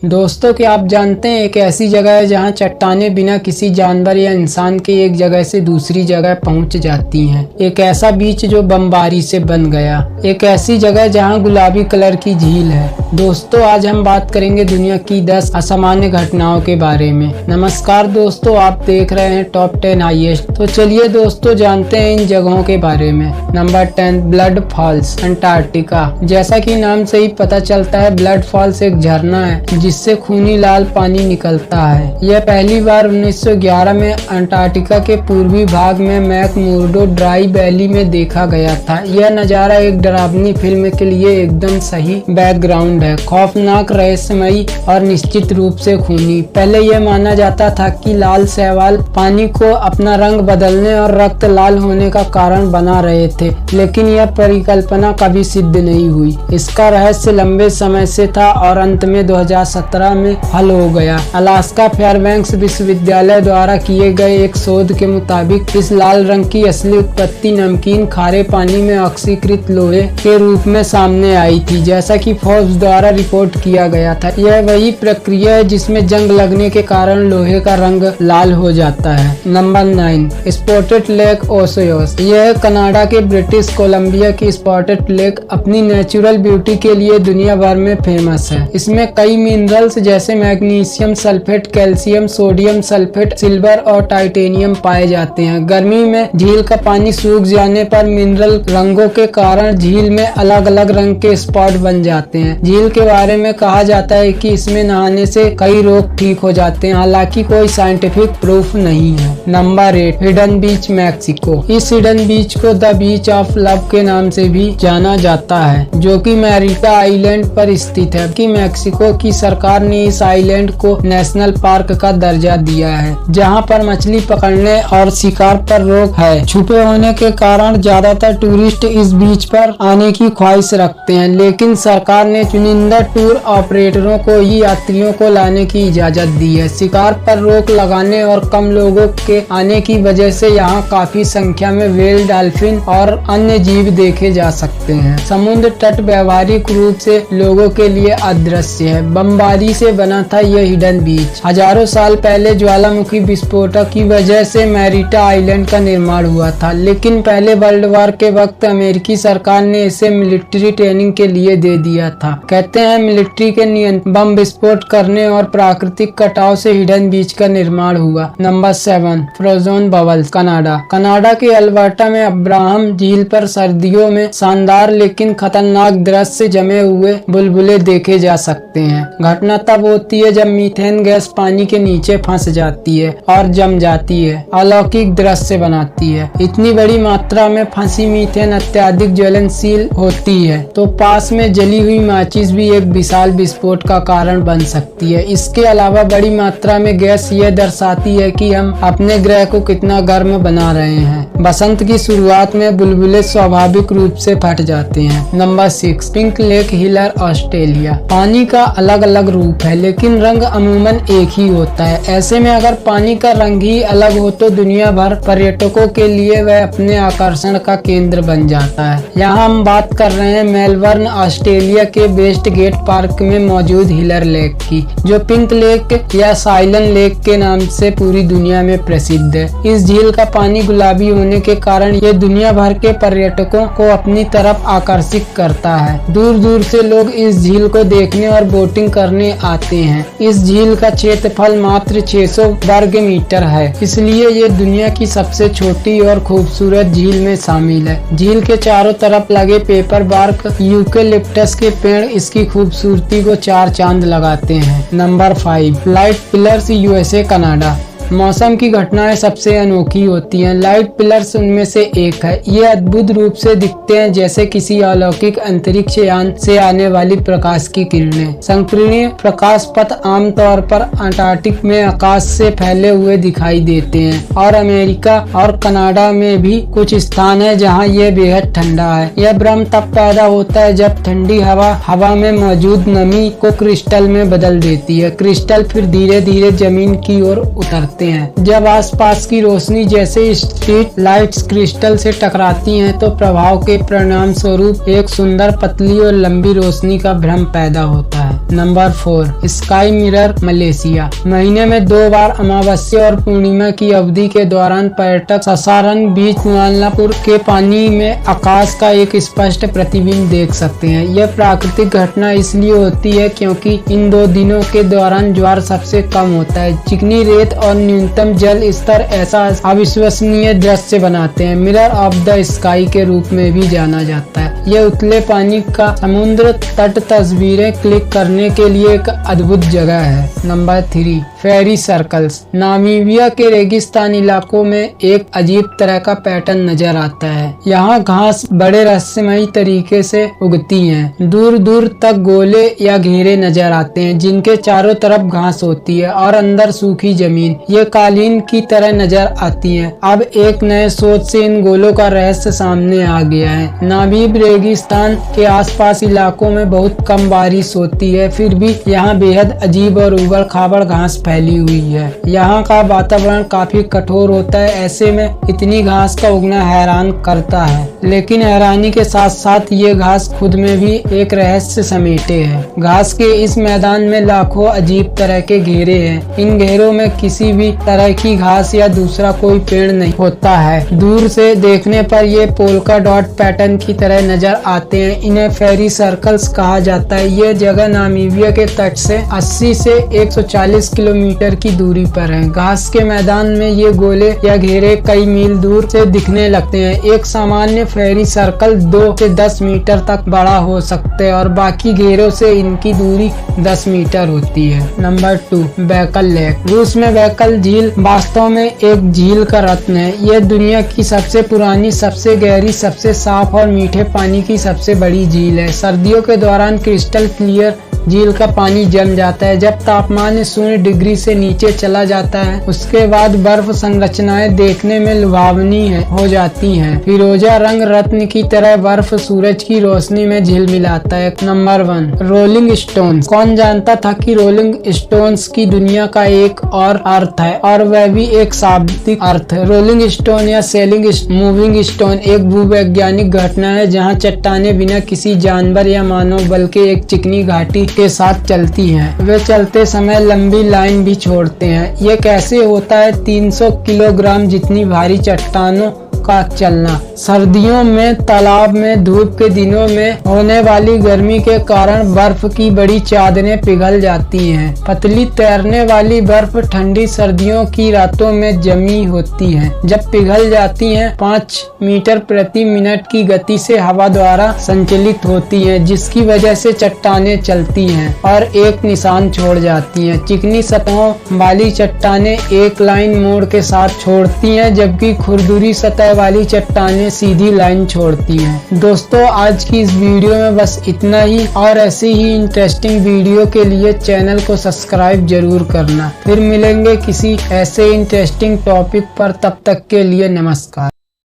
दोस्तों, क्या आप जानते हैं एक ऐसी जगह है जहां चट्टानें बिना किसी जानवर या इंसान के एक जगह से दूसरी जगह पहुंच जाती हैं। एक ऐसा बीच जो बमबारी से बन गया। एक ऐसी जगह जहां गुलाबी कलर की झील है। दोस्तों, आज हम बात करेंगे दुनिया की 10 असामान्य घटनाओं के बारे में। नमस्कार दोस्तों, आप देख रहे हैं टॉप 10 हाईएस्ट। तो चलिए दोस्तों, जानते हैं इन जगहों के बारे में। Number 10, blood falls, Antarctica. जैसा कि नाम से ही पता चलता है, ब्लड फॉल्स एक झरना है जिससे खूनी लाल पानी निकलता है। यह पहली बार 1911 में अंटार्कटिका के पूर्वी भाग में मैकमुर्डो ड्राई वैली में देखा गया था। यह नज़ारा एक डरावनी फिल्म के लिए एकदम सही बैकग्राउंड है। खौफनाक, रहस्यमयी और निश्चित रूप से खूनी। पहले यह माना जाता था कि लाल शैवाल पानी को अपना रंग बदलने और रक्त लाल होने का कारण बना रहे थे, लेकिन यह परिकल्पना कभी सिद्ध नहीं हुई। इसका रहस्य लंबे समय से था और अंत में 2017 में हल हो गया। अलास्का फेयरबैंक्स विश्वविद्यालय द्वारा किए गए एक शोध के मुताबिक इस लाल रंग की असली उत्पत्ति नमकीन खारे पानी में ऑक्सीकृत लोहे के रूप में सामने आई थी, जैसा कि फोर्ब्स द्वारा रिपोर्ट किया गया था। यह वही प्रक्रिया है जिसमें जंग लगने के कारण लोहे का रंग लाल हो जाता है। Number 9, spotted lake Osoyoos. यह कनाडा के ब्रिटिश कोलंबिया की स्पॉटेड लेक अपनी नेचुरल ब्यूटी के लिए दुनिया भर में फेमस है। इसमें कई मिनरल्स जैसे magnesium sulphate, calcium, sodium sulphate, silver और टाइटेनियम पाए जाते हैं। गर्मी में झील का पानी सूख जाने पर मिनरल रंगों के कारण झील में अलग अलग रंग के स्पॉट बन जाते हैं। झील के बारे में कहा जाता है कि इसमें नहाने से कई रोग ठीक हो जाते हैं, हालांकि कोई साइंटिफिक प्रूफ नहीं है। नंबर 8, हिडन बीच, मैक्सिको। इस हिडन बीच को द बीच ऑफ लव के नाम से भी जाना जाता है, जो कि मैरिटा आइलैंड पर स्थित है। कि मैक्सिको की सरकार ने इस आइलैंड को नेशनल पार्क का दर्जा दिया है, जहां पर मछली पकड़ने और शिकार पर रोक है। छुपे होने के कारण ज्यादातर टूरिस्ट इस बीच पर आने की ख्वाहिश रखते हैं, लेकिन सरकार ने चुनिंदा टूर ऑपरेटरों को ही यात्रियों को लाने की इजाजत दी है। शिकार पर रोक लगाने और कम लोगों के आने की वजह से यहाँ काफी संख्या में व्हेल, डॉल्फिन और अन्य जीव देखे जा सकते हैं। समुद्र तट व्यवहारिक रूप से लोगों के लिए अदृश्य है। बमबारी से बना था यह हिडन बीच। हजारों साल पहले ज्वालामुखी विस्फोटक की वजह से मैरिटा आइलैंड का निर्माण हुआ था, लेकिन पहले वर्ल्ड वॉर के वक्त अमेरिकी सरकार ने इसे मिलिट्री ट्रेनिंग के लिए दे दिया था। कहते हैं मिलिट्री के नियंत्रण बम विस्फोट करने और प्राकृतिक कटाव से हिडन बीच का निर्माण हुआ। Number 7, frozen bubbles, Canada. Canada के अल्बर्टा में अब्राहम झील पर सर्दियों में शानदार लेकिन खतरनाक दृश्य जमे हुए बुलबुले देखे जा सकते हैं। घटना तब होती है जब मीथेन गैस पानी के नीचे फंस जाती है और जम जाती है, अलौकिक दृश्य बनाती है। इतनी बड़ी मात्रा में फंसी मीथेन अत्यधिक ज्वलनशील होती है, तो पास में जली हुई माचिस भी एक विशाल विस्फोट का कारण बन सकती है। इसके अलावा बड़ी मात्रा में गैस यह दर्शाती है कि हम अपने ग्रह को कितना गर्म बना रहे हैं। बसंत की शुरुआत में बुलबुले स्वाभाविक रूप से फट जाते हैं। Number 6, pink lake Hillier, Australia. पानी का अलग अलग रूप है, लेकिन रंग अमूमन एक ही होता है। ऐसे में अगर पानी का रंग ही अलग हो तो दुनिया भर पर्यटकों के लिए वह अपने आकर्षण का केंद्र बन जाता है। यहाँ हम बात कर रहे हैं मेलबर्न, ऑस्ट्रेलिया के वेस्ट गेट पार्क में मौजूद हिलर लेक की, जो पिंक लेक या साइलन लेक के नाम से पूरी दुनिया में प्रसिद्ध है। इस झील का पानी गुलाबी होने के कारण ये दुनिया भर के पर्यटकों को अपनी तरफ आकर्षित करता है। दूर दूर से लोग इस झील को देखने और बोटिंग करने आते हैं। इस झील का क्षेत्रफल मात्र 600 वर्ग मीटर है, इसलिए ये दुनिया की सबसे छोटी और खूबसूरत झील में शामिल है। झील के चारों तरफ लगे पेपर बार्क यूकेलिप्टस के पेड़ इसकी खूबसूरती को 4 चांद लगाते हैं। Number 5, light pillars, USA, Canada. मौसम की घटनाएं सबसे अनोखी होती हैं। लाइट पिलर्स उनमें से एक है। ये अद्भुत रूप से दिखते हैं जैसे किसी अलौकिक अंतरिक्ष यान से आने वाली प्रकाश की किरणें। संकीर्ण प्रकाश पथ आमतौर पर अंटार्कटिक में आकाश से फैले हुए दिखाई देते हैं, और अमेरिका और कनाडा में भी कुछ स्थान है जहां यह बेहद ठंडा है। यह भ्रम तब पैदा होता है जब ठंडी हवा में मौजूद नमी को क्रिस्टल में बदल देती है। क्रिस्टल फिर धीरे धीरे जमीन की ओर उतरते सकते हैं। जब आसपास की रोशनी जैसे स्ट्रीट लाइट्स क्रिस्टल से टकराती हैं तो प्रभाव के परिणाम स्वरूप एक सुंदर पतली और लंबी रोशनी का भ्रम पैदा होता है। Number 4, sky mirror Malaysia. महीने में 2 बार अमावस्या और पूर्णिमा की अवधि के दौरान पर्यटक ससारन बीच कुआलालंपुर के पानी में आकाश का एक स्पष्ट प्रतिबिंब देख सकते हैं। यह प्राकृतिक घटना इसलिए होती है क्योंकि इन 2 दिनों के दौरान ज्वार सबसे कम होता है। चिकनी रेत और न्यूनतम जल स्तर ऐसा अविश्वसनीय दृश्य बनाते हैं। मिरर ऑफ द स्काई के रूप में भी जाना जाता है। यह उथले पानी का समुद्र तट तस्वीरें क्लिक करने के लिए एक अद्भुत जगह है। नंबर 3, फेरी सर्कल्स। नामीबिया के रेगिस्तान इलाकों में एक अजीब तरह का पैटर्न नजर आता है। यहाँ घास बड़े रहस्यमयी तरीके से उगती हैं। दूर दूर तक गोले या घेरे नजर आते हैं जिनके चारों तरफ घास होती है और अंदर सूखी जमीन। ये कालीन की तरह नजर आती है। अब एक नए शोध से इन गोलों का रहस्य सामने आ गया है। नामीब रेगिस्तान के आसपास इलाकों में बहुत कम बारिश होती है, फिर भी यहाँ बेहद अजीब और उबड़ खाबड़ घास फैली हुई है। यहाँ का वातावरण काफी कठोर होता है। ऐसे में इतनी घास का उगना हैरान करता है, लेकिन हैरानी के साथ साथ ये घास खुद में भी एक रहस्य समेटे है। घास के इस मैदान में लाखों अजीब तरह के घेरे हैं। इन घेरों में किसी भी तरह की घास या दूसरा कोई पेड़ नहीं होता है। दूर से देखने पर ये पोल्का डॉट पैटर्न की तरह नजर आते हैं। इन्हें फेरी सर्कल्स कहा जाता है। ये जगह नामीबिया के तट से 80 से 140 किलोमीटर की दूरी पर है। घास के मैदान में ये गोले या घेरे कई मील दूर से दिखने लगते हैं। एक सामान्य फेरी सर्कल 2 से 10 मीटर तक बड़ा हो सकते हैं और बाकी घेरों से इनकी दूरी 10 मीटर होती है। Number 2, Baikal lake. रूस में बैकल झील वास्तव में एक झील का रत्न है। यह दुनिया की सबसे पुरानी, सबसे गहरी, सबसे साफ और मीठे पानी की सबसे बड़ी झील है। सर्दियों के दौरान क्रिस्टल क्लियर झील का पानी जम जाता है। जब तापमान 0 डिग्री से नीचे चला जाता है उसके बाद बर्फ संरचनाएं देखने में लुभावनी हो जाती हैं। फिरोजा रंग रत्न की तरह बर्फ सूरज की रोशनी में झिलमिलाता है। Number 1, rolling stones. कौन जानता था कि रोलिंग स्टोन्स की दुनिया का एक और अर्थ है, और वह भी एक शाब्दिक अर्थ। रोलिंग स्टोन या सेलिंग मूविंग स्टोन एक भूवैज्ञानिक घटना है जहाँ चट्टानें बिना किसी जानवर या मानव बल के एक चिकनी घाटी के साथ चलती हैं। वे चलते समय लंबी लाइन भी छोड़ते हैं। ये कैसे होता है? 300 किलोग्राम जितनी भारी चट्टानों का चलना। सर्दियों में तालाब में धूप के दिनों में होने वाली गर्मी के कारण बर्फ की बड़ी चादरें पिघल जाती हैं। पतली तैरने वाली बर्फ ठंडी सर्दियों की रातों में जमी होती है। जब पिघल जाती हैं 5 मीटर प्रति मिनट की गति से हवा द्वारा संचालित होती हैं, जिसकी वजह से चट्टानें चलती हैं और एक निशान छोड़ जाती हैं। चिकनी सतहों वाली चट्टानें एक लाइन मोड़ के साथ छोड़ती हैं, जबकि खुरदुरी सतह वाली चट्टानें सीधी लाइन छोड़ती हैं। दोस्तों, आज की इस वीडियो में बस इतना ही, और ऐसी ही इंटरेस्टिंग वीडियो के लिए चैनल को सब्सक्राइब जरूर करना। फिर मिलेंगे किसी ऐसे इंटरेस्टिंग टॉपिक पर, तब तक के लिए नमस्कार।